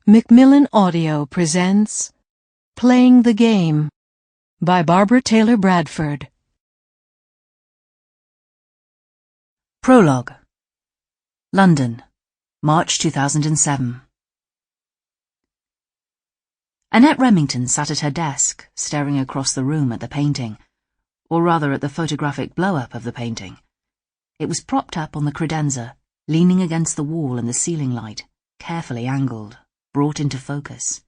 Macmillan Audio presents Playing the Game by Barbara Taylor Bradford. Prologue. London, March 2007. Annette Remmington sat at her desk, staring across the room at the painting, or rather at the photographic blow-up of the painting. It was propped up on the credenza, leaning against the wall in the ceiling light, carefully angled, brought into focus.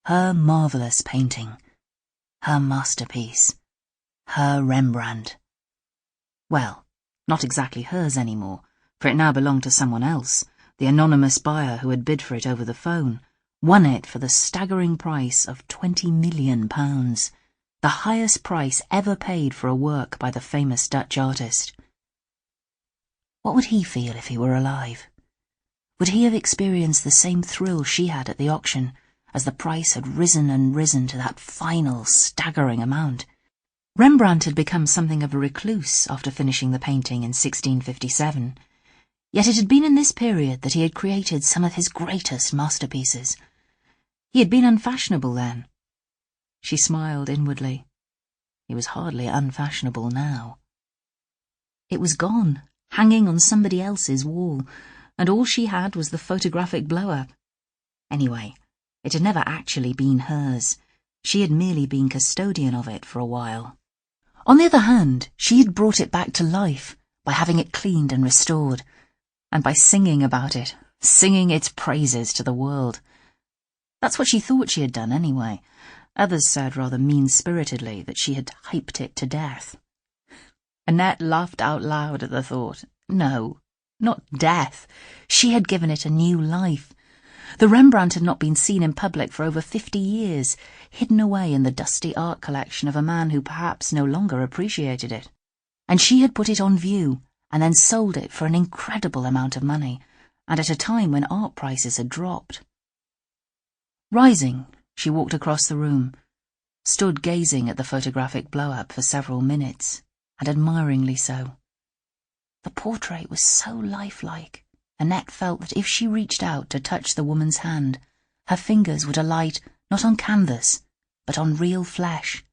Her marvellous painting, her masterpiece, her Rembrandt. Well, not exactly hers anymore, for it now belonged to someone else, the anonymous buyer who had bid for it over the phone, won it for the staggering price of £20 million, the highest price ever paid for a work by the famous Dutch artist. What would he feel if he were alive? Would he have experienced the same thrill she had at the auction, as the price had risen and risen to that final, staggering amount? Rembrandt had become something of a recluse after finishing the painting in 1657, yet it had been in this period that he had created some of his greatest masterpieces. He had been unfashionable then. She smiled inwardly. He was hardly unfashionable now. It was gone, hanging on somebody else's wall, and all she had was the photographic blow-up. Anyway, it had never actually been hers. She had merely been custodian of it for a while. On the other hand, she had brought it back to life by having it cleaned and restored, and by singing about it, singing its praises to the world. That's what she thought she had done anyway. Others said rather mean-spiritedly that she had hyped it to death. Annette laughed out loud at the thought. No, not death. She had given it a new life. The Rembrandt had not been seen in public for over 50 years, hidden away in the dusty art collection of a man who perhaps no longer appreciated it. And she had put it on view, and then sold it for an incredible amount of money, and at a time when art prices had dropped. Rising, she walked across the room, stood gazing at the photographic blow-up for several minutes, and admiringly so. The portrait was so lifelike. Annette felt that if she reached out to touch the woman's hand, her fingers would alight not on canvas, but on real flesh.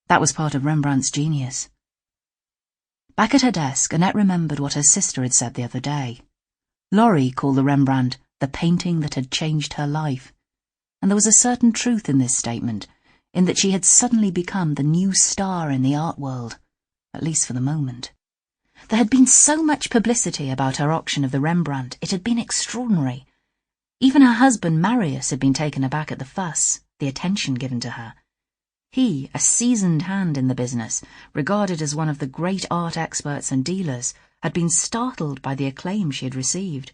That was part of Rembrandt's genius. Back at her desk, Annette remembered what her sister had said the other day. Laurie called the Rembrandt the painting that had changed her life, and there was a certain truth in this statement, in that she had suddenly become the new star in the art world, at least for the moment. There had been so much publicity about her auction of the Rembrandt, it had been extraordinary. Even her husband Marius had been taken aback at the fuss, the attention given to her. He, a seasoned hand in the business, regarded as one of the great art experts and dealers, had been startled by the acclaim she had received.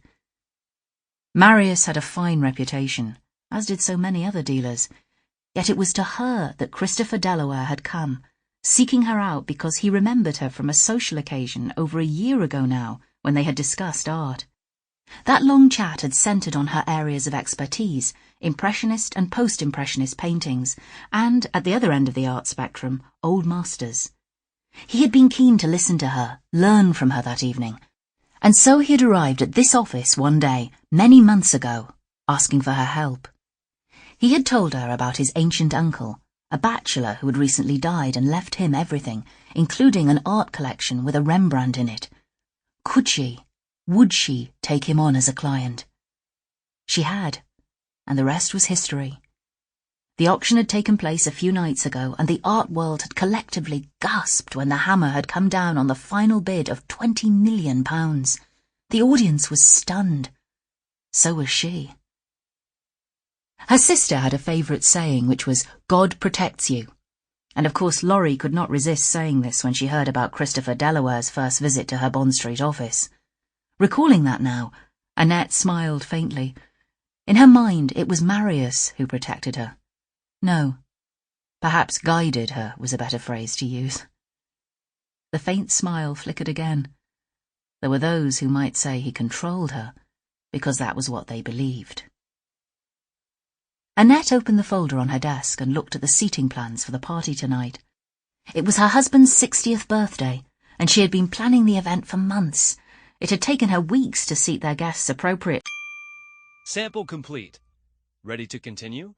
Marius had a fine reputation, as did so many other dealers, yet it was to her that Christopher Delaware had come, seeking her out because he remembered her from a social occasion over a year ago now, when they had discussed art. That long chat had centred on her areas of expertise, Impressionist and Post-Impressionist paintings, and, at the other end of the art spectrum, old masters. He had been keen to listen to her, learn from her that evening, and so he had arrived at this office one day, many months ago, asking for her help. He had told her about his ancient uncle, a bachelor who had recently died and left him everything, including an art collection with a Rembrandt in it. Would she take him on as a client? She had, and the rest was history. The auction had taken place a few nights ago, and the art world had collectively gasped when the hammer had come down on the final bid of £20 million. The audience was stunned. So was she. Her sister had a favourite saying, which was, "God protects you." And of course Laurie could not resist saying this when she heard about Christopher Delaware's first visit to her Bond Street office. Recalling that now, Annette smiled faintly. In her mind, it was Marius who protected her. No, perhaps guided her was a better phrase to use. The faint smile flickered again. There were those who might say he controlled her, because that was what they believed. Annette opened the folder on her desk and looked at the seating plans for the party tonight. It was her husband's 60th birthday, and she had been planning the event for months. It had taken her weeks to seat their guests appropriately. Sample complete. Ready to continue?